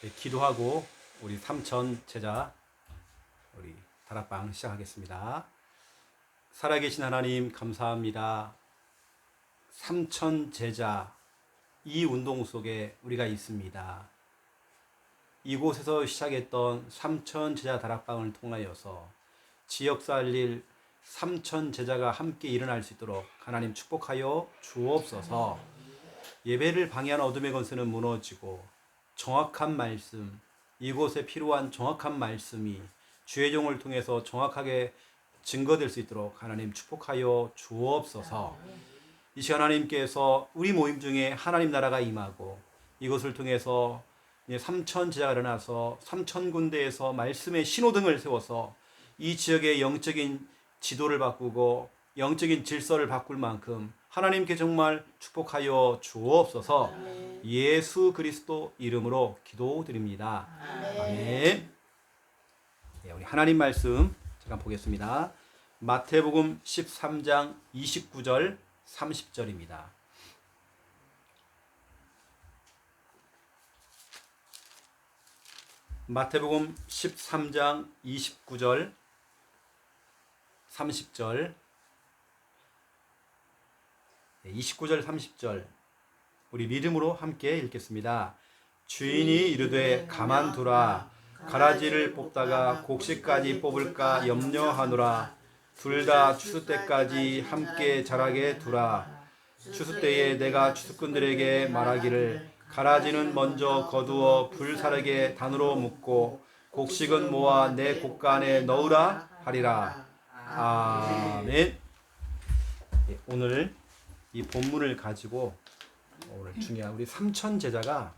기도하고 우리 삼천 제자 우리 다락방 시작하겠습니다. 살아계신 하나님 감사합니다. 삼천 제자 이 운동 속에 우리가 있습니다. 이곳에서 시작했던 삼천 제자 다락방을 통하여서 지역 살릴 삼천 제자가 함께 일어날 수 있도록 하나님 축복하여 주옵소서. 예배를 방해하는 어둠의 권세는 무너지고 정확한 말씀, 이곳에 필요한 정확한 말씀이 주의 종을 통해서 정확하게 증거될 수 있도록 하나님 축복하여 주옵소서. 이 시간 하나님께서 우리 모임 중에 하나님 나라가 임하고 이것을 통해서 삼천 제자가 일어나서 삼천 군데에서 말씀의 신호등을 세워서 이 지역의 영적인 지도를 바꾸고 영적인 질서를 바꿀 만큼 하나님께 정말 축복하여 주옵소서. 예수 그리스도 이름으로 기도드립니다. 아멘. 네, 우리 하나님 말씀 잠깐 보겠습니다. 마태복음 13장 29절 30절입니다. 마태복음 13장 29절 30절 29절 30절 우리 믿음으로 함께 읽겠습니다. 주인이 이르되 가만두라. 가라지를 뽑다가 곡식까지 뽑을까 염려하노라. 둘 다 추수 때까지 함께 자라게 두라. 추수 때에 내가 추수꾼들에게 말하기를 가라지는 먼저 거두어 불사르게 단으로 묶고 곡식은 모아 내 곡간에 넣으라 하리라. 아멘. 오늘 이 본문을 가지고 오늘 중요한 우리 삼천 제자가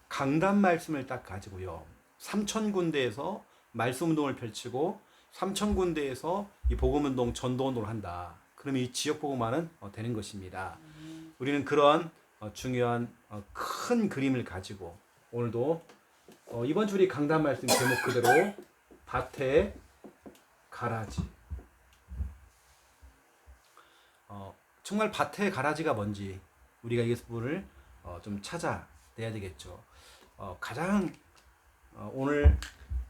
강단 말씀을 딱 가지고요. 삼천 군데에서 말씀 운동을 펼치고 삼천 군데에서 이 복음 운동, 전도 운동을 한다. 그러면 이 지역 복음화는 되는 것입니다. 우리는 그런 중요한 큰 그림을 가지고 오늘도 이번 주 우리 강단 말씀 제목 그대로 밭에 가라지. 정말 밭에 가라지가 뭔지 우리가 이 부분을 좀 찾아내야 되겠죠. 가장 오늘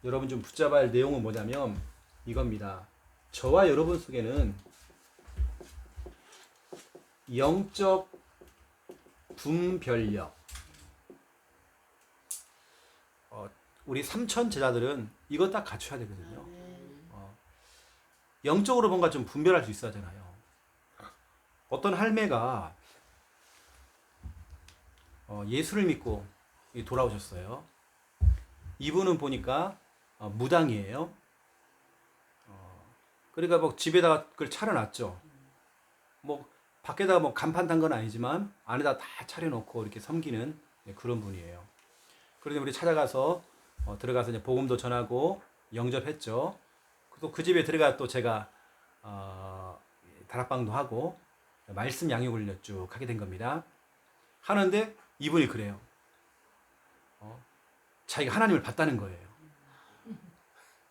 여러분 좀 붙잡아야 할 내용은 뭐냐면 이겁니다. 저와 여러분 속에는 영적 분별력, 우리 삼천 제자들은 이거 딱 갖춰야 되거든요. 영적으로 뭔가 좀 분별할 수 있어야 하잖아요. 어떤 할매가 예수를 믿고 돌아오셨어요. 이분은 보니까 무당이에요. 그러니까 뭐 집에다가 그걸 차려놨죠. 뭐 밖에다가 뭐 간판 단 건 아니지만 안에다 다 차려놓고 이렇게 섬기는 그런 분이에요. 그런데 우리 찾아가서 들어가서 이제 복음도 전하고 영접했죠. 또 그 집에 들어가 또 제가 다락방도 하고 말씀 양육을 쭉 하게 된 겁니다. 하는데 이분이 그래요. 자기가 하나님을 봤다는 거예요.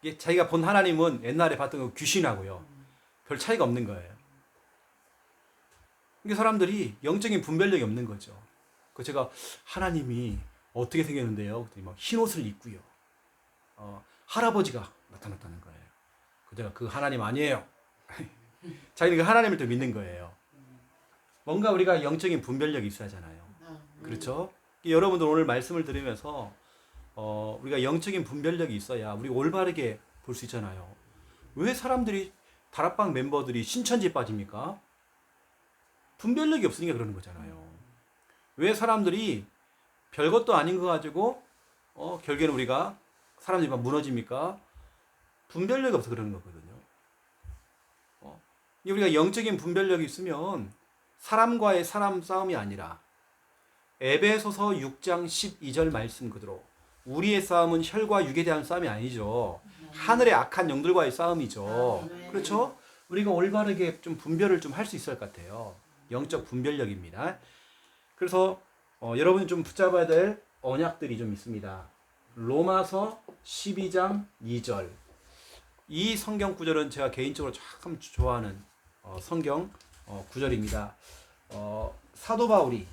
이게 자기가 본 하나님은 옛날에 봤던 거 귀신하고요. 별 차이가 없는 거예요. 이게 사람들이 영적인 분별력이 없는 거죠. 그 제가 하나님이 어떻게 생겼는데요? 그랬더니 막 흰 옷을 입고요. 할아버지가 나타났다는 거예요. 제가 그 하나님 아니에요. 자기는 그 하나님을 또 믿는 거예요. 뭔가 우리가 영적인 분별력이 있어야 하잖아요. 그렇죠? 여러분들 오늘 말씀을 들으면서 우리가 영적인 분별력이 있어야 우리가 올바르게 볼 수 있잖아요. 왜 사람들이 다락방 멤버들이 신천지에 빠집니까? 분별력이 없으니까 그러는 거잖아요. 왜 사람들이 별것도 아닌 거 가지고 결국에는 우리가 사람들이 막 무너집니까? 분별력이 없어서 그러는 거거든요. 우리가 영적인 분별력이 있으면 사람과의 사람 싸움이 아니라 에베소서 6장 12절 말씀 그대로 우리의 싸움은 혈과 육에 대한 싸움이 아니죠. 하늘의 악한 영들과의 싸움이죠. 그렇죠? 우리가 올바르게 좀 분별을 좀 할 수 있을 것 같아요. 영적 분별력입니다. 그래서 여러분이 좀 붙잡아야 될 언약들이 좀 있습니다. 로마서 12장 2절. 이 성경 구절은 제가 개인적으로 참 좋아하는 성경 구절입니다. 사도 바울이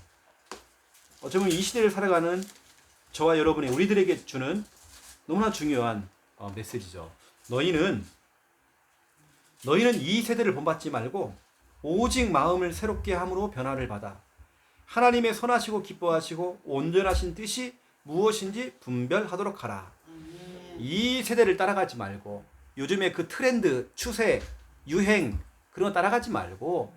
어쩌면 이 시대를 살아가는 저와 여러분이 우리들에게 주는 너무나 중요한 메시지죠. 너희는 이 세대를 본받지 말고 오직 마음을 새롭게 함으로 변화를 받아 하나님의 선하시고 기뻐하시고 온전하신 뜻이 무엇인지 분별하도록 하라. 이 세대를 따라가지 말고 요즘에 그 트렌드, 추세, 유행 그런 거 따라가지 말고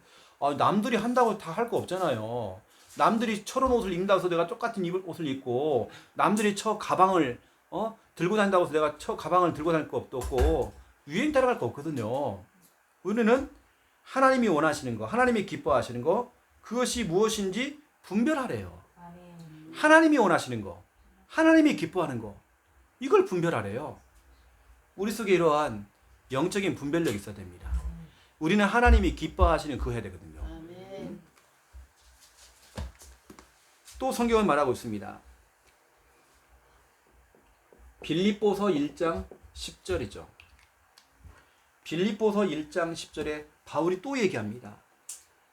남들이 한다고 다 할 거 없잖아요. 남들이 저런 옷을 입는다고 해서 내가 똑같은 옷을 입고 남들이 저 가방을 들고 다닌다고 해서 내가 저 가방을 들고 다닐 거 없고 유행 따라갈 거 없거든요. 우리는 하나님이 원하시는 거, 하나님이 기뻐하시는 거 그것이 무엇인지 분별하래요. 하나님이 원하시는 거, 하나님이 기뻐하는 거 이걸 분별하래요. 우리 속에 이러한 영적인 분별력이 있어야 됩니다. 우리는 하나님이 기뻐하시는 그거 해야 되거든요. 또 성경은 말하고 있습니다. 빌립보서 1장 10절이죠. 빌립보서 1장 10절에 바울이 또 얘기합니다.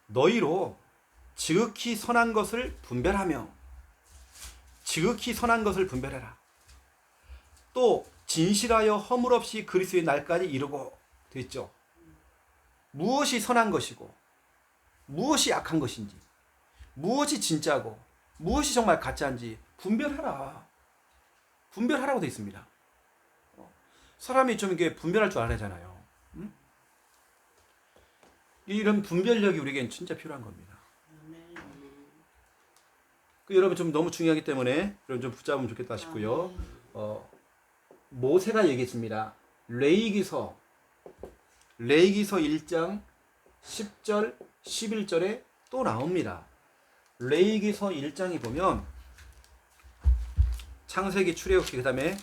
너희로 지극히 선한 것을 분별하며 지극히 선한 것을 분별해라. 또 진실하여 허물 없이 그리스도의 날까지 이르고 됐죠. 무엇이 선한 것이고 무엇이 악한 것인지 무엇이 진짜고 무엇이 정말 가짜인지 분별하라. 분별하라고 되어 있습니다. 사람이 좀 이게 분별할 줄 알아야잖아요. 이런 분별력이 우리에겐 진짜 필요한 겁니다. 여러분 좀 너무 중요하기 때문에 여러분 좀 붙잡으면 좋겠다 싶고요. 모세가 얘기했습니다. 레위기서 1장 10절 11절에 또 나옵니다. 레위기서 1장에 보면 창세기, 출애굽기 그다음에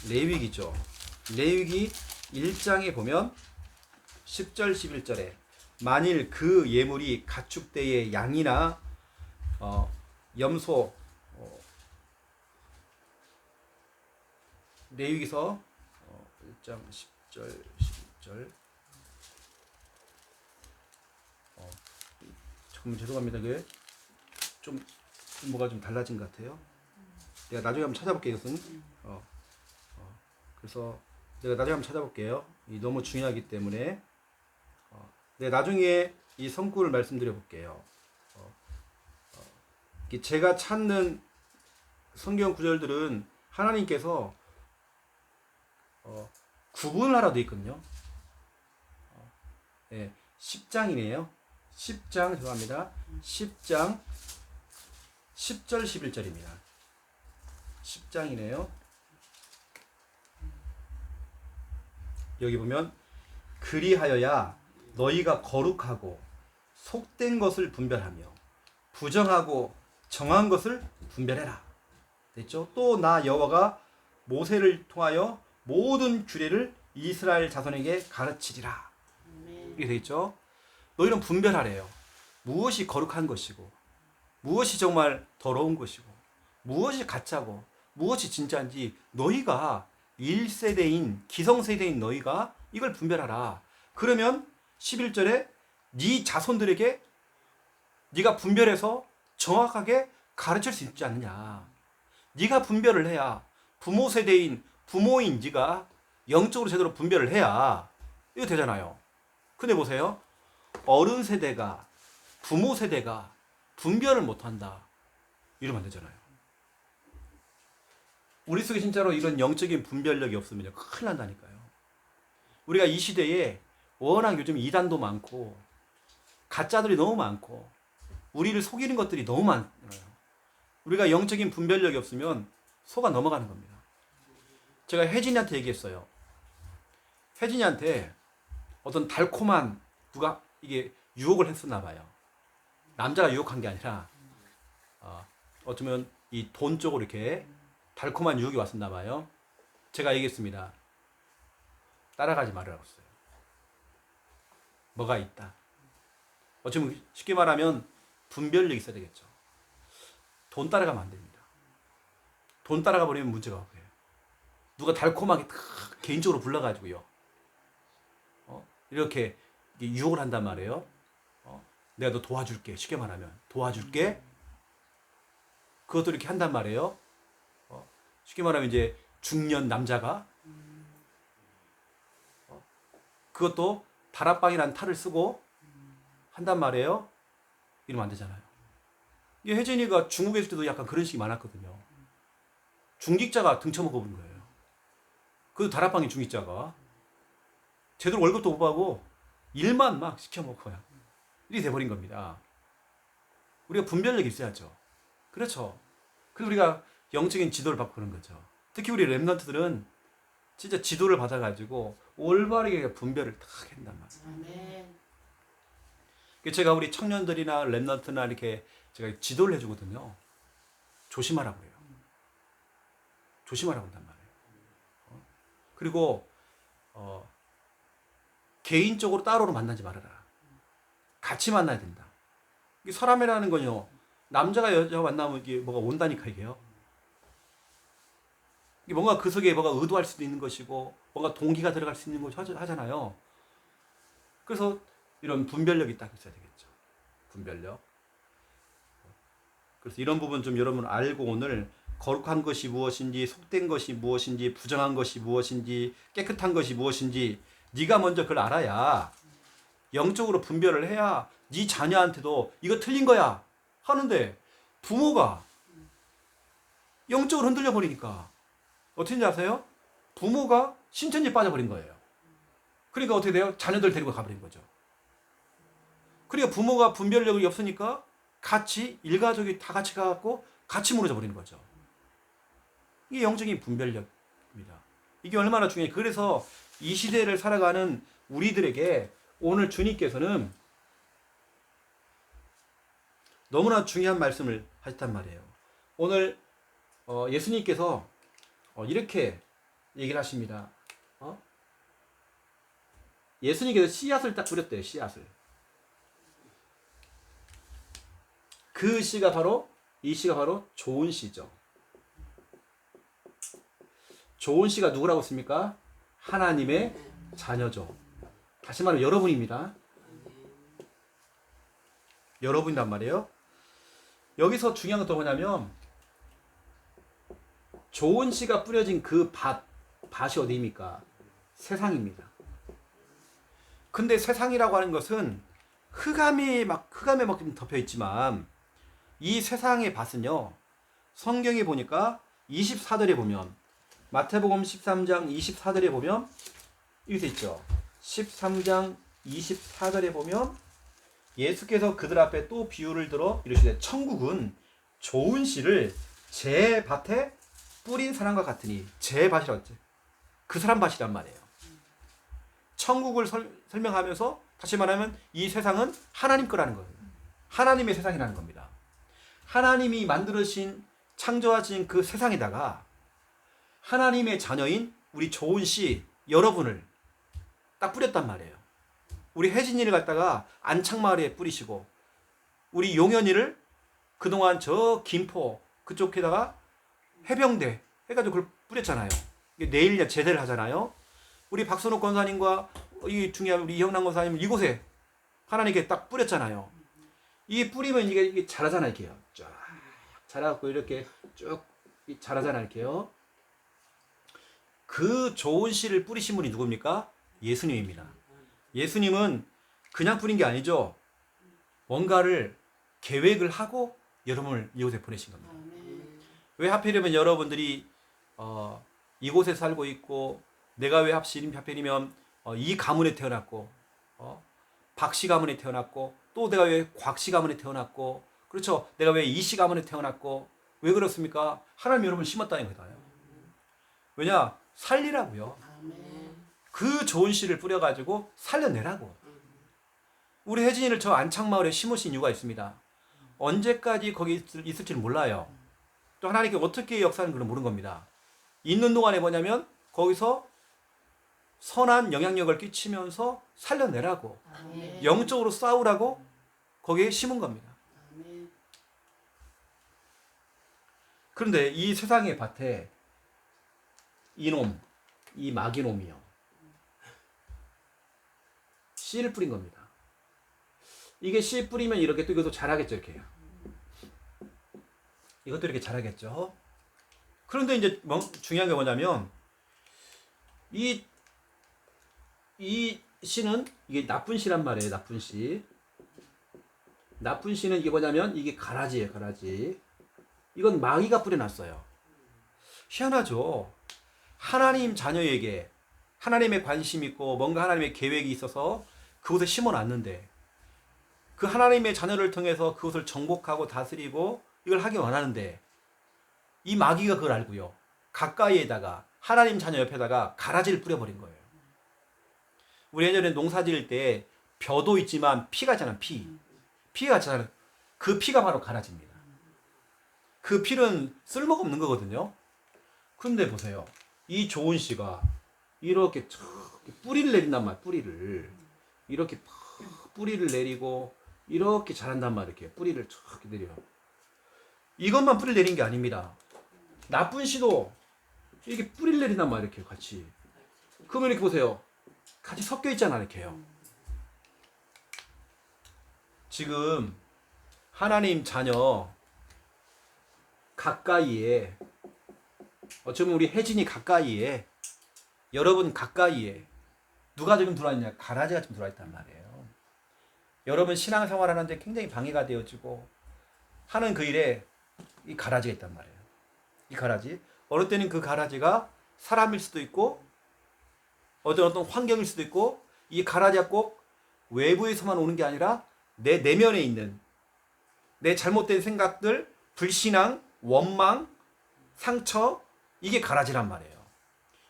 레위기죠. 레위기 1장에 보면 10절 11절에 만일 그 예물이 가축대의 양이나 염소 레위기서 1장 10절 11절 조금 죄송합니다. 그게 좀 뭐가 좀 달라진 것 같아요. 내가 나중에 한번 찾아볼게요. 이것은 그래서 내가 나중에 한번 찾아볼게요. 이 너무 중요하기 때문에 내가 나중에 이 성구를 말씀드려 볼게요. 제가 찾는 성경 구절들은 하나님께서 구분을 하라 되어 있거든요. 10장이네요. 10장 죄송합니다. 10장 10절 11절입니다. 10장이네요. 여기 보면 그리하여야 너희가 거룩하고 속된 것을 분별하며 부정하고 정한 것을 분별해라. 됐죠? 또 나 여호와가 모세를 통하여 모든 규례를 이스라엘 자손에게 가르치리라. 이렇게 되어 있죠? 너희는 분별하래요. 무엇이 거룩한 것이고 무엇이 정말 더러운 것이고 무엇이 가짜고 무엇이 진짜인지 너희가 1세대인 기성세대인 너희가 이걸 분별하라. 그러면 11절에 네 자손들에게 네가 분별해서 정확하게 가르칠 수 있지 않느냐. 네가 분별을 해야 부모 세대인 부모인 네가 영적으로 제대로 분별을 해야 이거 되잖아요. 근데 보세요. 어른 세대가 부모 세대가 분별을 못한다. 이러면 안 되잖아요. 우리 속에 진짜로 이런 영적인 분별력이 없으면 큰일 난다니까요. 우리가 이 시대에 워낙 요즘 이단도 많고 가짜들이 너무 많고 우리를 속이는 것들이 너무 많아요. 우리가 영적인 분별력이 없으면 속아 넘어가는 겁니다. 제가 혜진이한테 얘기했어요. 혜진이한테 어떤 달콤한 누가 이게 유혹을 했었나 봐요. 남자가 유혹한 게 아니라 어쩌면 이 돈 쪽으로 이렇게 달콤한 유혹이 왔었나 봐요. 제가 얘기했습니다. 따라가지 말으라고 했어요. 뭐가 있다. 어쩌면 쉽게 말하면 분별력이 있어야 되겠죠. 돈 따라가면 안 됩니다. 돈 따라가 버리면 문제가 없어요. 누가 달콤하게 개인적으로 불러가지고요. 이렇게 유혹을 한단 말이에요. 내가 너 도와줄게. 쉽게 말하면 도와줄게. 그것도 이렇게 한단 말이에요. 쉽게 말하면 이제 중년 남자가 그것도 다락방이라는 탈을 쓰고 한단 말이에요. 이러면 안 되잖아요. 이 혜진이가 중국에 있을 때도 약간 그런 식이 많았거든요. 중직자가 등쳐먹어 버린 거예요. 그 다락방의 중직자가 제대로 월급도 못 받고 일만 막 시켜먹고요. 이렇게 돼버린 겁니다. 우리가 분별력이 있어야죠. 그렇죠. 그래서 우리가 영적인 지도를 받고 그런 거죠. 특히 우리 랩런트들은 진짜 지도를 받아가지고 올바르게 분별을 딱 한단 말이에요. 제가 우리 청년들이나 랩런트나 이렇게 제가 지도를 해주거든요. 조심하라고 해요. 조심하라고 한단 말이에요. 그리고 개인적으로 따로로 만나지 말아라. 같이 만나야 된다. 이게 사람이라는 건요, 남자가 여자 만나면 이게 뭐가 온다니까 이게요. 이게 뭔가 그 속에 뭐가 의도할 수도 있는 것이고, 뭔가 동기가 들어갈 수 있는 것이 하잖아요. 그래서 이런 분별력이 딱 있어야 되겠죠. 분별력. 그래서 이런 부분 좀 여러분 알고 오늘 거룩한 것이 무엇인지, 속된 것이 무엇인지, 부정한 것이 무엇인지, 깨끗한 것이 무엇인지 네가 먼저 그걸 알아야 영적으로 분별을 해야 네 자녀한테도 이거 틀린 거야 하는데 부모가 영적으로 흔들려 버리니까 어떻게 아세요? 부모가 신천지에 빠져버린 거예요. 그러니까 어떻게 돼요? 자녀들 데리고 가버린 거죠. 그러니까 부모가 분별력이 없으니까 같이 일가족이 다 같이 가갖고 같이 무너져 버리는 거죠. 이게 영적인 분별력입니다. 이게 얼마나 중요해요. 그래서 이 시대를 살아가는 우리들에게 오늘 주님께서는 너무나 중요한 말씀을 하셨단 말이에요. 오늘 예수님께서 이렇게 얘기를 하십니다. 예수님께서 씨앗을 딱 뿌렸대요. 씨앗을. 그 씨가 바로 이 씨가 바로 좋은 씨죠. 좋은 씨가 누구라고 했습니까? 하나님의 자녀죠. 다시 말하면 여러분입니다. 여러분이란 말이에요. 여기서 중요한 건 또 뭐냐면 좋은 씨가 뿌려진 그 밭이 어디입니까? 세상입니다. 근데 세상이라고 하는 것은 흑암에 막 덮여 있지만 이 세상의 밭은요, 성경에 보니까 24절에 보면, 마태복음 13장 24절에 보면 이렇게 있죠. 13장 24절에 보면 예수께서 그들 앞에 또 비유를 들어 이르시되 천국은 좋은 씨를 제 밭에 뿌린 사람과 같으니, 제 밭이라고 했지. 그 사람 밭이란 말이에요. 천국을 설명하면서 다시 말하면 이 세상은 하나님 거라는 거예요. 하나님의 세상이라는 겁니다. 하나님이 만들으신 창조하신 그 세상에다가 하나님의 자녀인 우리 좋은 씨 여러분을 딱 뿌렸단 말이에요. 우리 혜진이를 갖다가 안창마을에 뿌리시고 우리 용현이를 그동안 저 김포 그쪽에다가 해병대 해가지고 그걸 뿌렸잖아요. 내일 제대를 하잖아요. 우리 박선옥 권사님과 이 중요한 우리 이형남 권사님 이곳에 하나님께 딱 뿌렸잖아요. 이 뿌리면 이게 자라잖아요. 이렇게요. 쫙 자라갖고 이렇게 쭉 자라잖아요. 이렇게요. 그 좋은 씨를 뿌리신 분이 누굽니까? 예수님입니다. 예수님은 그냥 뿌린 게 아니죠. 뭔가를 계획을 하고 여러분을 이곳에 보내신 겁니다. 왜 하필이면 여러분들이 이곳에 살고 있고, 내가 왜 하필이면 이 가문에 태어났고, 박씨 가문에 태어났고, 또 내가 왜 곽씨 가문에 태어났고, 그렇죠. 내가 왜 이씨 가문에 태어났고, 왜 그렇습니까? 하나님 여러분을 심었다는 거예요. 왜냐? 살리라고요. 그 좋은 씨를 뿌려가지고 살려내라고. 우리 혜진이를 저 안창마을에 심으신 이유가 있습니다. 언제까지 거기 있을지는 몰라요. 또 하나님께 어떻게 역사하는 걸 모르는 겁니다. 있는 동안에 뭐냐면 거기서 선한 영향력을 끼치면서 살려내라고, 영적으로 싸우라고 거기에 심은 겁니다. 그런데 이 세상의 밭에 이놈, 이 마귀놈이요, 씨를 뿌린 겁니다. 이게 씨 뿌리면 이렇게 또 이것도 자라겠죠. 이렇게 이것도 이렇게 자라겠죠. 그런데 이제 중요한 게 뭐냐면 이 씨는 이게 나쁜 씨란 말이에요. 나쁜 씨. 나쁜 씨는 이게 뭐냐면 이게 가라지예요. 가라지. 이건 마귀가 뿌려놨어요. 희한하죠. 하나님 자녀에게 하나님의 관심 있고 뭔가 하나님의 계획이 있어서 그곳에 심어놨는데 그 하나님의 자녀를 통해서 그것을 정복하고 다스리고 이걸 하기 원하는데 이 마귀가 그걸 알고요. 가까이에다가 하나님 자녀 옆에다가 가라지를 뿌려버린 거예요. 우리 예전에 농사 지을 때 벼도 있지만 피가 있잖아요. 피가 있잖아요. 그 피가 바로 가라지입니다. 그 피는 쓸모가 없는 거거든요. 근데 보세요. 이 좋은 씨가 이렇게 뿌리를 내린단 말이에요. 뿌리를. 이렇게 뿌리를 내리고 이렇게 자란단 말이에요. 이렇게 뿌리를 쫙 내려요. 이것만 뿌리를 내린 게 아닙니다. 나쁜 씨도 이렇게 뿌리를 내린단 말이에요. 이렇게 같이. 그러면 이렇게 보세요. 같이 섞여 있잖아요. 이렇게요. 지금 하나님 자녀 가까이에 어쩌면 우리 혜진이 가까이에 여러분 가까이에 누가 지금 들어왔냐? 가라지가 지금 들어와 있단 말이에요. 여러분 신앙생활 하는데 굉장히 방해가 되어지고 하는 그 일에 이 가라지가 있단 말이에요. 이 가라지. 어느 때는 그 가라지가 사람일 수도 있고 어떤 환경일 수도 있고 이 가라지가 꼭 외부에서만 오는 게 아니라 내 내면에 있는 내 잘못된 생각들, 불신앙, 원망, 상처 이게 가라지란 말이에요.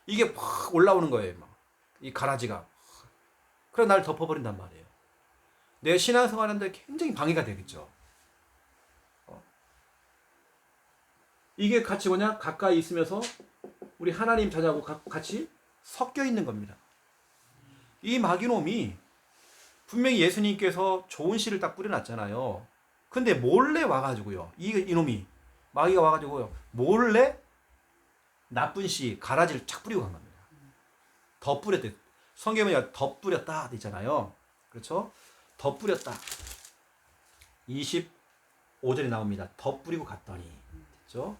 이게 확 올라오는 거예요. 막. 이 가라지가. 그래서 나를 덮어버린단 말이에요. 내 신앙생활하는데 굉장히 방해가 되겠죠. 이게 같이 뭐냐? 가까이 있으면서 우리 하나님 자녀하고 같이 섞여 있는 겁니다. 이 마귀놈이 분명히 예수님께서 좋은 씨를 딱 뿌려놨잖아요. 근데 몰래 와가지고요. 이놈이 마귀가 와가지고요. 몰래 나쁜 씨 가라지를 착 뿌리고 간 겁니다. 더 뿌렸대. 성경에 더 뿌렸다 있잖아요. 그렇죠? 더 뿌렸다. 25절에 나옵니다. 더 뿌리고 갔더니. 그렇죠?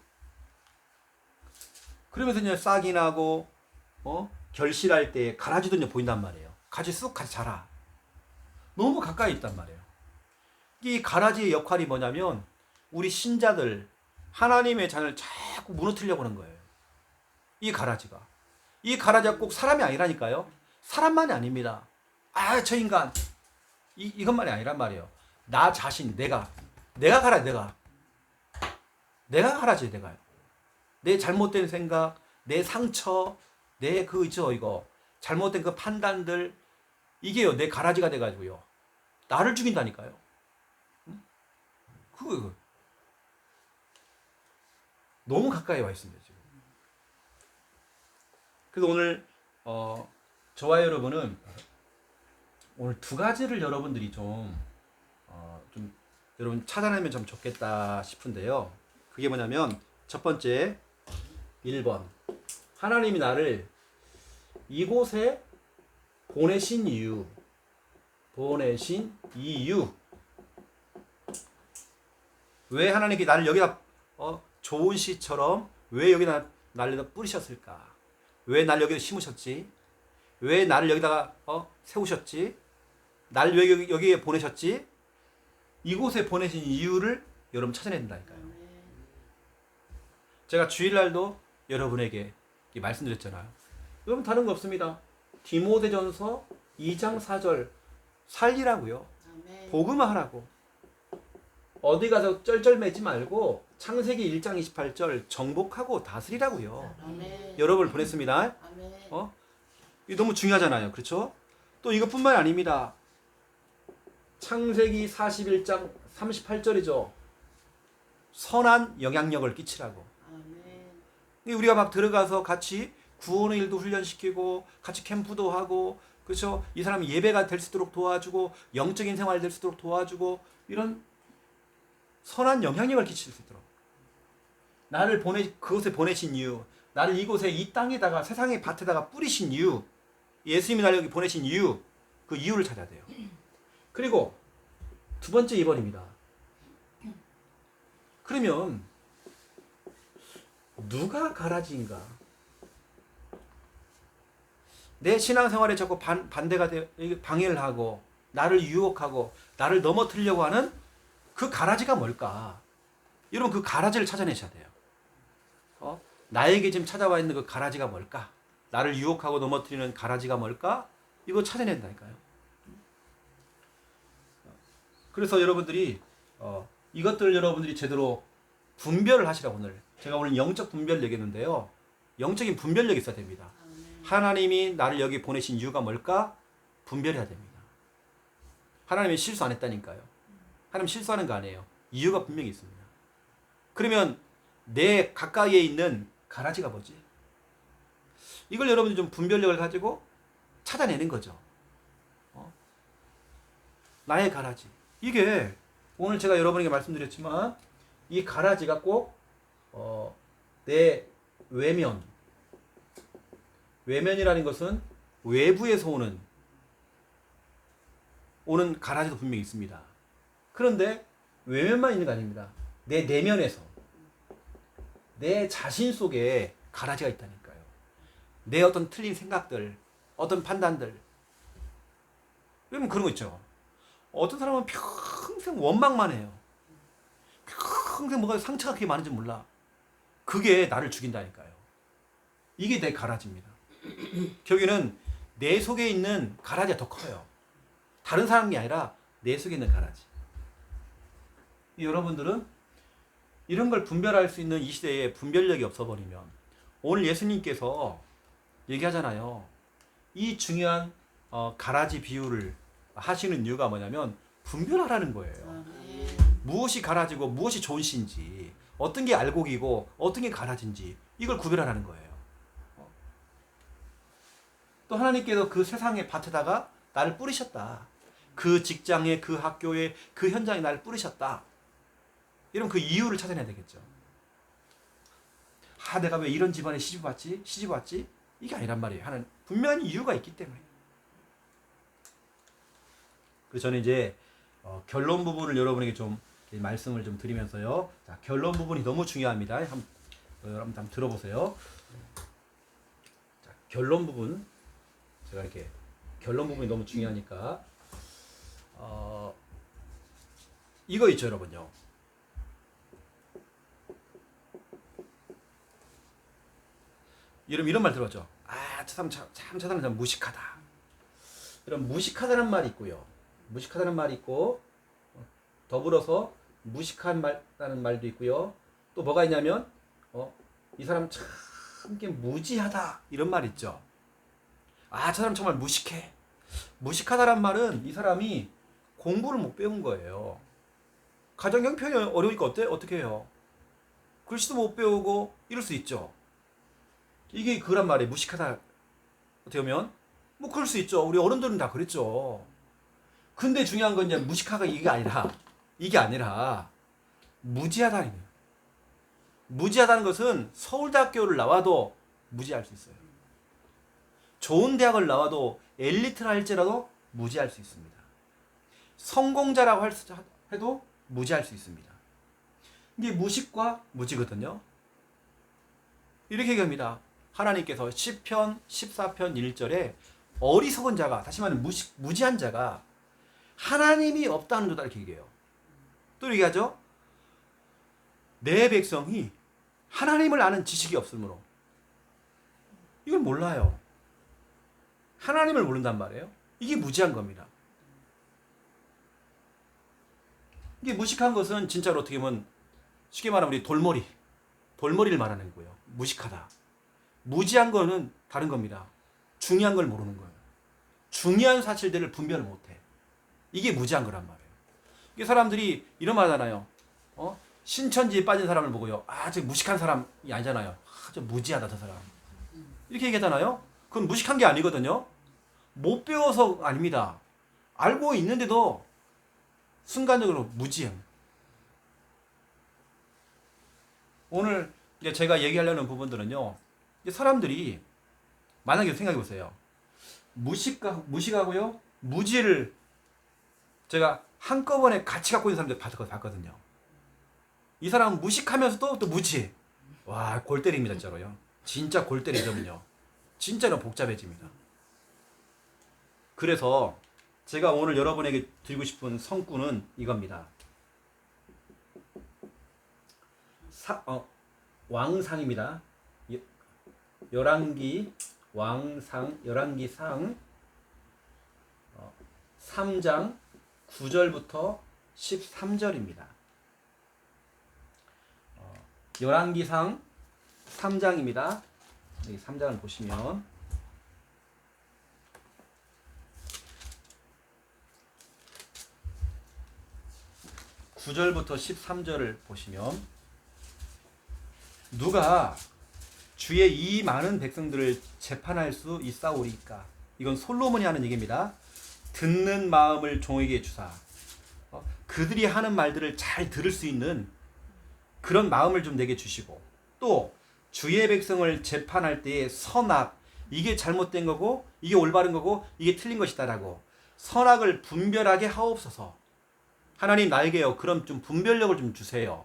그러면서 이제 싹이 나고 결실할 때 가라지도 이제 보인단 말이에요. 같이 쑥 같이 자라. 너무 가까이 있단 말이에요. 이 가라지의 역할이 뭐냐면 우리 신자들 하나님의 잔을 자꾸 무너뜨리려고 하는 거예요. 이 가라지가. 이 가라지가 꼭 사람이 아니라니까요. 사람만이 아닙니다. 아, 저 인간. 이것만이 아니란 말이에요. 나 자신, 내가 가라, 내가 가라지, 내가요. 내 잘못된 생각, 내 상처, 내 이거 잘못된 그 판단들 이게요 내 가라지가 돼가지고요 나를 죽인다니까요. 너무 가까이 와 있습니다 지금. 그래서 오늘 저와 여러분은 오늘 두 가지를 여러분들이 좀 여러분 찾아내면 좀 좋겠다 싶은데요. 그게 뭐냐면 첫 번째 1번 하나님이 나를 이곳에 보내신 이유 왜 하나님께 나를 여기다 좋은 씨처럼 왜 여기다 나를 여기다 뿌리셨을까? 왜 나를 여기다 심으셨지? 왜 나를 여기다가 세우셨지? 나를 왜 여기에 보내셨지? 이곳에 보내신 이유를 여러분 찾아내야 된다니까요. 제가 주일날도 여러분에게 말씀드렸잖아요. 여러분 다른 거 없습니다. 디모데전서 2장 4절 살리라고요. 복음화하라고. 어디 가서 쩔쩔매지 말고 창세기 1장 28절 정복하고 다스리라고요. 여러분을 보냈습니다. 이게 너무 중요하잖아요. 그렇죠? 또 이것뿐만 아닙니다. 창세기 41장 38절이죠. 선한 영향력을 끼치라고. 우리가 막 들어가서 같이 구원의 일도 훈련시키고 같이 캠프도 하고 그렇죠? 이 사람이 예배가 될 수 있도록 도와주고 영적인 생활이 될 수 있도록 도와주고 이런 선한 영향력을 끼칠 수 있도록 나를 그곳에 보내신 이유 나를 이곳에 이 땅에다가 세상의 밭에다가 뿌리신 이유 예수님이 나를 여기 보내신 이유 그 이유를 찾아야 돼요. 그리고 두 번째 2번입니다. 그러면 누가 가라지인가? 내 신앙생활에 자꾸 반대가 돼, 방해를 하고 나를 유혹하고 나를 넘어뜨리려고 하는 그 가라지가 뭘까? 여러분 그 가라지를 찾아내셔야 돼요. 나에게 지금 찾아와 있는 그 가라지가 뭘까? 나를 유혹하고 넘어뜨리는 가라지가 뭘까? 이거 찾아낸다니까요. 그래서 여러분들이 이것들 여러분들이 제대로 분별을 하시라고 오늘 제가 오늘 영적 분별 얘기했는데요. 영적인 분별력이 있어야 됩니다. 하나님이 나를 여기 보내신 이유가 뭘까? 분별해야 됩니다. 하나님이 실수 안 했다니까요. 하나님 실수하는 거 아니에요. 이유가 분명히 있습니다. 그러면 내 가까이에 있는 가라지가 뭐지? 이걸 여러분이 좀 분별력을 가지고 찾아내는 거죠. 나의 가라지. 이게 오늘 제가 여러분에게 말씀드렸지만 이 가라지가 꼭 내 외면이라는 것은 외부에서 오는 가라지도 분명히 있습니다. 그런데 외면만 있는 거 아닙니다. 내 내면에서 내 자신 속에 가라지가 있다니까요. 내 어떤 틀린 생각들, 어떤 판단들. 그러면 그런 거 있죠. 어떤 사람은 평생 원망만 해요. 평생 뭐가 상처가 그렇게 많은지 몰라. 그게 나를 죽인다니까요. 이게 내 가라지입니다. 결국에는 내 속에 있는 가라지가 더 커요. 다른 사람이 아니라 내 속에 있는 가라지. 여러분들은 이런 걸 분별할 수 있는 이 시대에 분별력이 없어버리면 오늘 예수님께서 얘기하잖아요. 이 중요한 가라지 비유를 하시는 이유가 뭐냐면 분별하라는 거예요. 무엇이 가라지고 무엇이 좋은 씨인지, 어떤 게 알곡이고 어떤 게 가라지인지 이걸 구별하라는 거예요. 또 하나님께서 그 세상의 밭에다가 나를 뿌리셨다. 그 직장에, 그 학교에, 그 현장에 나를 뿌리셨다. 이런 그 이유를 찾아내야 되겠죠. 내가 왜 이런 집안에 시집 왔지? 이게 아니란 말이에요. 하는 분명한 이유가 있기 때문에. 그래서 저는 이제 결론 부분을 여러분에게 좀 말씀을 좀 드리면서요. 자, 결론 부분이 너무 중요합니다. 한번 들어보세요. 자, 결론 부분. 제가 이렇게 결론 부분이 너무 중요하니까 이거 있죠, 여러분요. 여러분 이런 말 들어봤죠? 저 사람 참 무식하다. 이런 무식하다는 말이 있고요. 무식하다는 말이 있고 더불어서 무식한다는 말도 있고요. 또 뭐가 있냐면 이 사람 참 무지하다 이런 말 있죠. 저 사람 정말 무식해. 무식하다란 말은 이 사람이 공부를 못 배운 거예요. 가정경 표현이 어려우니까 어떻게 해요? 글씨도 못 배우고 이럴 수 있죠. 이게 그란 말이에요. 무식하다. 어떻게 보면 뭐 그럴 수 있죠. 우리 어른들은 다 그랬죠. 근데 중요한 건 이제 무식하가 이게 아니라 무지하다는 거예요. 무지하다는 것은 서울대학교를 나와도 무지할 수 있어요. 좋은 대학을 나와도 엘리트라 할지라도 무지할 수 있습니다. 성공자라고 해도 무지할 수 있습니다. 이게 무식과 무지거든요. 이렇게 얘기합니다. 하나님께서 시편 14편 1절에 어리석은 자가, 다시 말하면 무지한 자가 하나님이 없다는 거다 이렇게 얘기해요. 또 얘기하죠. 내 백성이 하나님을 아는 지식이 없으므로. 이걸 몰라요. 하나님을 모른단 말이에요. 이게 무지한 겁니다. 이게 무식한 것은 진짜로 어떻게 보면 쉽게 말하면 우리 돌머리를 말하는 거예요. 무식하다. 무지한 거는 다른 겁니다. 중요한 걸 모르는 거예요. 중요한 사실들을 분별을 못해. 이게 무지한 거란 말이에요. 이게 사람들이 이런 말 하잖아요. 신천지에 빠진 사람을 보고요. 저 무식한 사람이 아니잖아요. 저 무지하다 저 사람. 이렇게 얘기하잖아요. 그건 무식한 게 아니거든요. 못 배워서 아닙니다. 알고 있는데도 순간적으로 무지함. 오늘 이제 제가 얘기하려는 부분들은요. 사람들이 만약에 생각해 보세요. 무식하고요. 무지를 제가 한꺼번에 같이 갖고 있는 사람들 봤거든요. 이 사람은 무식하면서도 또 무지해. 와, 골 때립니다, 진짜로요. 진짜 골 때리면요. 진짜로 복잡해집니다. 그래서 제가 오늘 여러분에게 드리고 싶은 성구는 이겁니다. 왕상입니다. 열왕기 왕상, 열왕기상 3장 9절부터 13절입니다. 열왕기상 3장입니다. 여기 3장을 보시면 (9절부터) (13절을) 보시면 누가 주의 이 많은 백성들을 재판할 수 있사오리까. 이건 솔로몬이 하는 얘기입니다. 듣는 마음을 종에게 주사 그들이 하는 말들을 잘 들을 수 있는 그런 마음을 좀 내게 주시고, 또 주의 백성을 재판할 때의 선악, 이게 잘못된 거고 이게 올바른 거고 이게 틀린 것이다라고 선악을 분별하게 하옵소서. 하나님 나에게요 그럼 좀 분별력을 좀 주세요.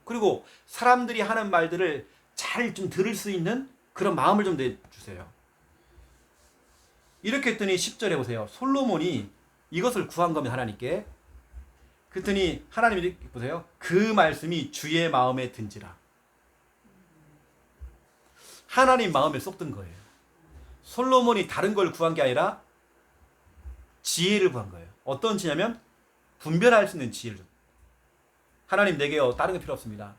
그리고 사람들이 하는 말들을 잘 좀 들을 수 있는 그런 마음을 좀 내주세요. 이렇게 했더니 10절에 보세요. 솔로몬이 이것을 구한 겁니다. 하나님께. 그랬더니 하나님이 이렇게 보세요. 그 말씀이 주의 마음에 든지라. 하나님 마음에 쏙 든 거예요. 솔로몬이 다른 걸 구한 게 아니라 지혜를 구한 거예요. 어떤 지혜냐면 분별할 수 있는 지혜를. 하나님 내게요 다른 게 필요 없습니다.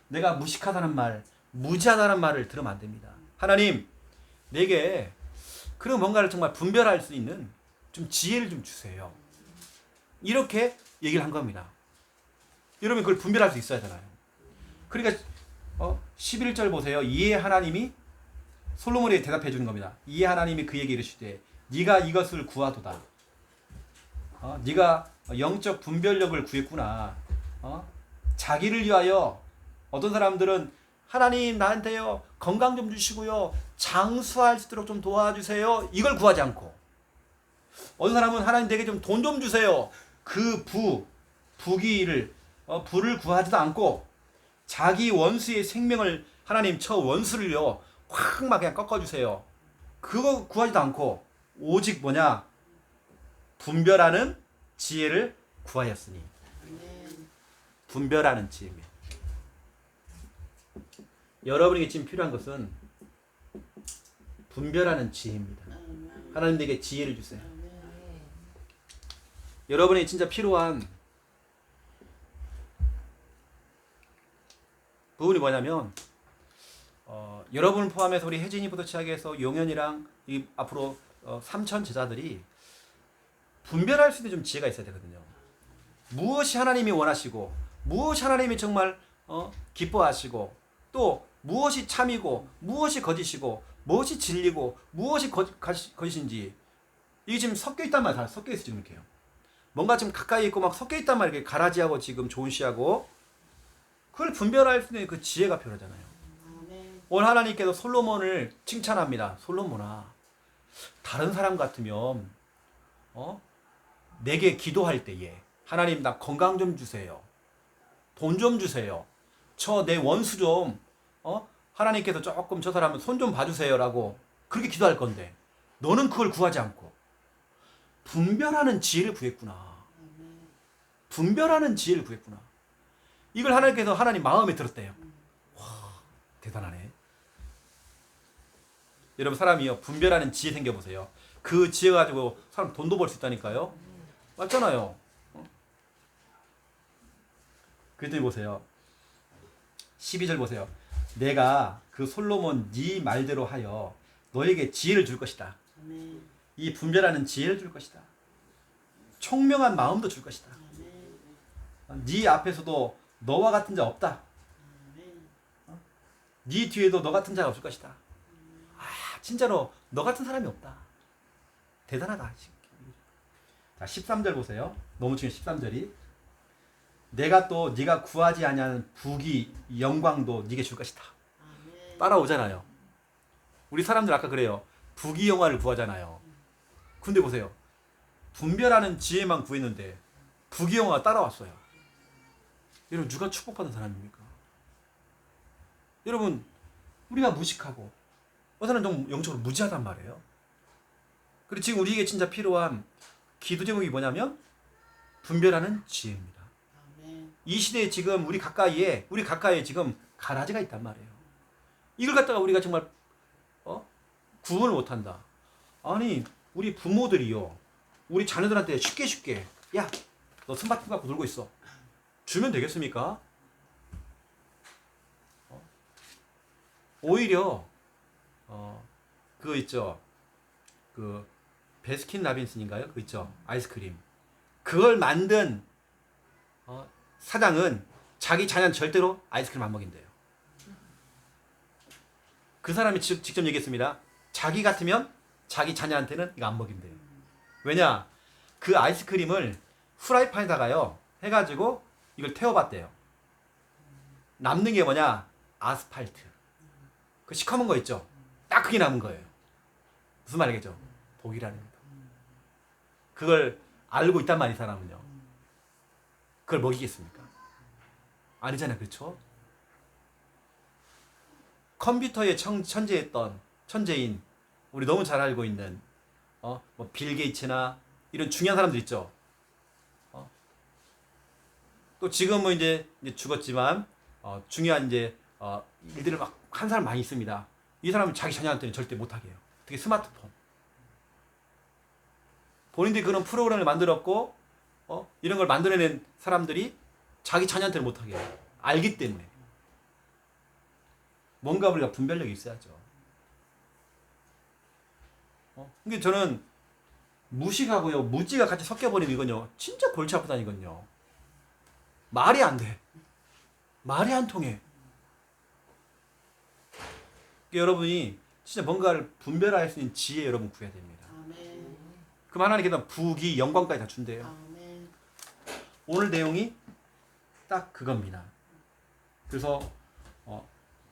내가 무식하다는 말, 무지하다는 말을 들으면 안 됩니다. 하나님 내게 그런 뭔가를 정말 분별할 수 있는 좀 지혜를 좀 주세요. 이렇게 얘기를 한 겁니다. 여러분 그걸 분별할 수 있어야 되나요? 그러니까 11절 보세요. 이에 하나님이 솔로몬에게 대답해 주는 겁니다. 이에 하나님이 그에게 이르시되 네가 이것을 구하도다. 네가 영적 분별력을 구했구나. 자기를 위하여 어떤 사람들은 하나님 나한테요 건강 좀 주시고요 장수할 수 있도록 좀 도와주세요 이걸 구하지 않고, 어떤 사람은 하나님 내게 좀 돈 좀 주세요 그 부귀를 부를 구하지도 않고 자기 원수의 생명을 하나님 저 원수를요 확 막 그냥 꺾어주세요 그거 구하지도 않고 오직 뭐냐 분별하는 지혜를 구하였으니. 분별하는 지혜입니다. 여러분에게 지금 필요한 것은 분별하는 지혜입니다. 하나님 내게 지혜를 주세요. 여러분이 진짜 필요한 부분이 뭐냐면 여러분을 포함해서 우리 혜진이부터 시작해서 용현이랑 이 앞으로 3천 제자들이 분별할 수 있는 좀 지혜가 있어야 되거든요. 무엇이 하나님이 원하시고 무엇이 하나님이 정말 기뻐하시고 또 무엇이 참이고 무엇이 거짓이고 무엇이 진리고 무엇이 거짓인지 이게 지금 섞여 있단 말이에요. 섞여 있어 지금 이렇게요. 뭔가 좀 가까이 있고 막 섞여 있단 말이에요. 가라지하고 지금 좋은 씨하고 그걸 분별할 수 있는 그 지혜가 필요하잖아요. 오늘 하나님께서 솔로몬을 칭찬합니다. 솔로몬아, 다른 사람 같으면 내게 기도할 때에 하나님 나 건강 좀 주세요. 돈 좀 주세요. 저 내 원수 좀 하나님께서 조금 저 사람은 손 좀 봐주세요라고 그렇게 기도할 건데 너는 그걸 구하지 않고 분별하는 지혜를 구했구나. 분별하는 지혜를 구했구나. 이걸 하나님께서 하나님 마음에 들었대요. 와, 대단하네. 여러분 사람이요 분별하는 지혜 생겨보세요. 그 지혜 가지고 사람 돈도 벌 수 있다니까요. 맞잖아요. 그랬더니 보세요. 12절 보세요. 내가 그 솔로몬 네 말대로 하여 너에게 지혜를 줄 것이다. 이 분별하는 지혜를 줄 것이다. 총명한 마음도 줄 것이다. 네 앞에서도 너와 같은 자 없다. 네 뒤에도 너 같은 자가 없을 것이다. 진짜로 너 같은 사람이 없다. 대단하다. 자 13절 보세요. 너무 중요해 13절이. 내가 또 네가 구하지 아니하는 부귀 영광도 네게 줄 것이다. 따라오잖아요. 우리 사람들 아까 그래요. 부귀 영화를 구하잖아요. 근데 보세요. 분별하는 지혜만 구했는데 부귀 영화가 따라왔어요. 여러분 누가 축복받은 사람입니까? 여러분 우리가 무식하고 어사는 좀 영적으로 무지하단 말이에요. 그리고 지금 우리에게 진짜 필요한 기도 제목이 뭐냐면 분별하는 지혜입니다. 아멘. 이 시대에 지금 우리 가까이에 지금 가라지가 있단 말이에요. 이걸 갖다가 우리가 정말 구분을 못한다. 아니 우리 부모들이요, 우리 자녀들한테 쉽게 야 너 스마트폰 갖고 놀고 있어 주면 되겠습니까? 오히려 그거 있죠, 그 베스킨 라빈슨인가요? 그거 있죠, 아이스크림. 그걸 만든 사장은 자기 자녀는 절대로 아이스크림 안 먹인대요. 그 사람이 직접 얘기했습니다. 자기 같으면 자기 자녀한테는 이거 안 먹인대요. 왜냐? 그 아이스크림을 프라이팬에다가요 해가지고 이걸 태워봤대요. 남는 게 뭐냐? 아스팔트. 그 시커먼 거 있죠? 딱 그게 남은 거예요. 무슨 말이겠죠? 독이라는 겁니다. 그걸 알고 있단 말이 사람은요. 그걸 먹이겠습니까? 아니잖아요. 그렇죠? 컴퓨터에 천재인 우리 너무 잘 알고 있는 뭐 빌 게이츠나 이런 중요한 사람들 있죠. 또 지금은 이제 죽었지만 중요한 일들을 막 한 사람 많이 있습니다. 이 사람은 자기 자녀한테는 절대 못하게 해요. 특히 스마트폰. 본인들이 그런 프로그램을 만들었고 이런 걸 만들어낸 사람들이 자기 자녀한테는 못하게 해요. 알기 때문에. 뭔가 우리가 분별력이 있어야죠. 근데 저는 무식하고요, 무지가 같이 섞여버리면 이건요, 진짜 골치 아프다니건요. 말이 안 돼. 말이 안 통해. 여러분이 진짜 뭔가를 분별할 수 있는 지혜 여러분 구해야 됩니다. 아멘. 그럼 하나님께서 부귀, 영광까지 다 준대요. 아멘. 오늘 내용이 딱 그겁니다. 그래서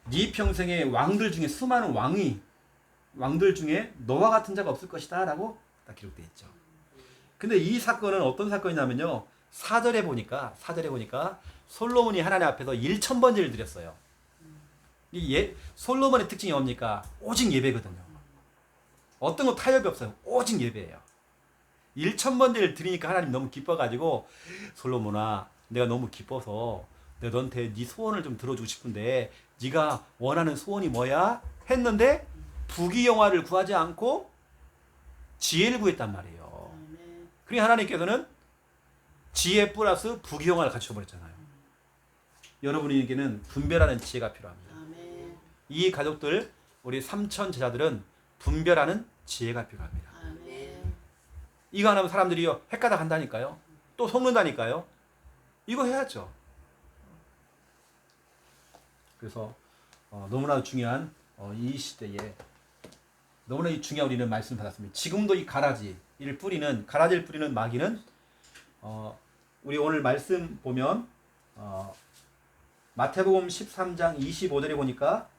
네 평생의 왕들 중에 수많은 왕들 중에 너와 같은 자가 없을 것이다 라고 딱 기록되어 있죠. 근데 이 사건은 어떤 사건이냐면요, 4절에 보니까 솔로몬이 하나님 앞에서 1000번제를 드렸어요. 솔로몬의 특징이 뭡니까? 오직 예배거든요. 어떤 거 타협이 없어요. 오직 예배예요. 1000번제를 드리니까 하나님 너무 기뻐가지고, 솔로몬아 내가 너무 기뻐서 내가 너한테 네 소원을 좀 들어주고 싶은데 네가 원하는 소원이 뭐야? 했는데 부귀영화를 구하지 않고 지혜를 구했단 말이에요. 그러니까 하나님께서는 지혜 플러스 부귀영화를 갖춰 버렸잖아요. 여러분에게는 분별하는 지혜가 필요합니다. 아멘. 이 가족들, 우리 3000 제자들은 분별하는 지혜가 필요합니다. 아멘. 이거 안 하면 사람들이요 헷가닥 한다니까요. 또 속는다니까요. 이거 해야죠. 그래서 너무나 중요한 이 시대에 너무나 중요한 우리는 말씀을 받았습니다. 지금도 이 가라지를 뿌리는 마귀는 우리 오늘 말씀 보면 마태복음 13장 25절에 보니까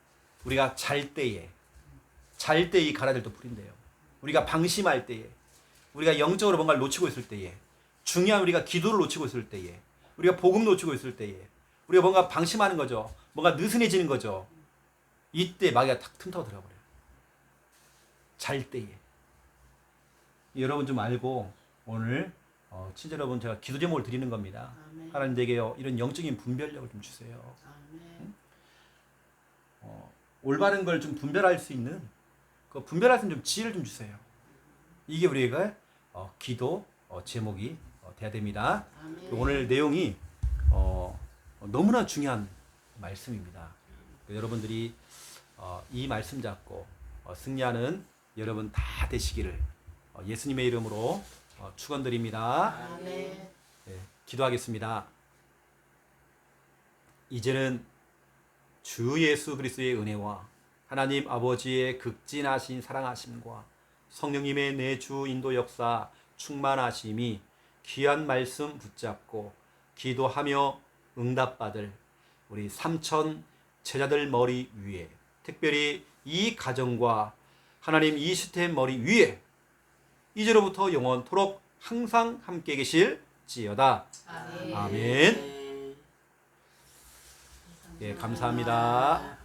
우리가 잘 때에 이 가라지를 뿌린대요. 우리가 방심할 때에, 우리가 영적으로 뭔가를 놓치고 있을 때에, 중요한 우리가 기도를 놓치고 있을 때에, 우리가 복음 놓치고 있을 때에, 우리가 뭔가 방심하는 거죠. 뭔가 느슨해지는 거죠. 이때 마귀가 탁 틈타고 들어버려요. 잘 때에. 여러분 좀 알고 오늘 친자 여러분 제가 기도 제목을 드리는 겁니다. 아멘. 하나님 내게요 이런 영적인 분별력을 좀 주세요. 아멘. 올바른 걸 좀 분별할 수 있는 그 분별할 수 있는 좀 지혜를 좀 주세요. 이게 우리가 기도 제목이 돼야 됩니다. 아멘. 오늘 내용이 너무나 중요한 말씀입니다. 여러분들이 이 말씀 잡고 승리하는 여러분 다 되시기를 예수님의 이름으로 축원드립니다. 아멘. 네, 기도하겠습니다. 이제는 주 예수 그리스도의 은혜와 하나님 아버지의 극진하신 사랑하심과 성령님의 내주 인도 역사 충만하심이 귀한 말씀 붙잡고 기도하며 응답받을 우리 3000 제자들 머리 위에, 특별히 이 가정과 하나님 이 시스템 머리 위에 이제로부터 영원토록 항상 함께 계실지어다. 아멘. 아멘. 예, 감사합니다.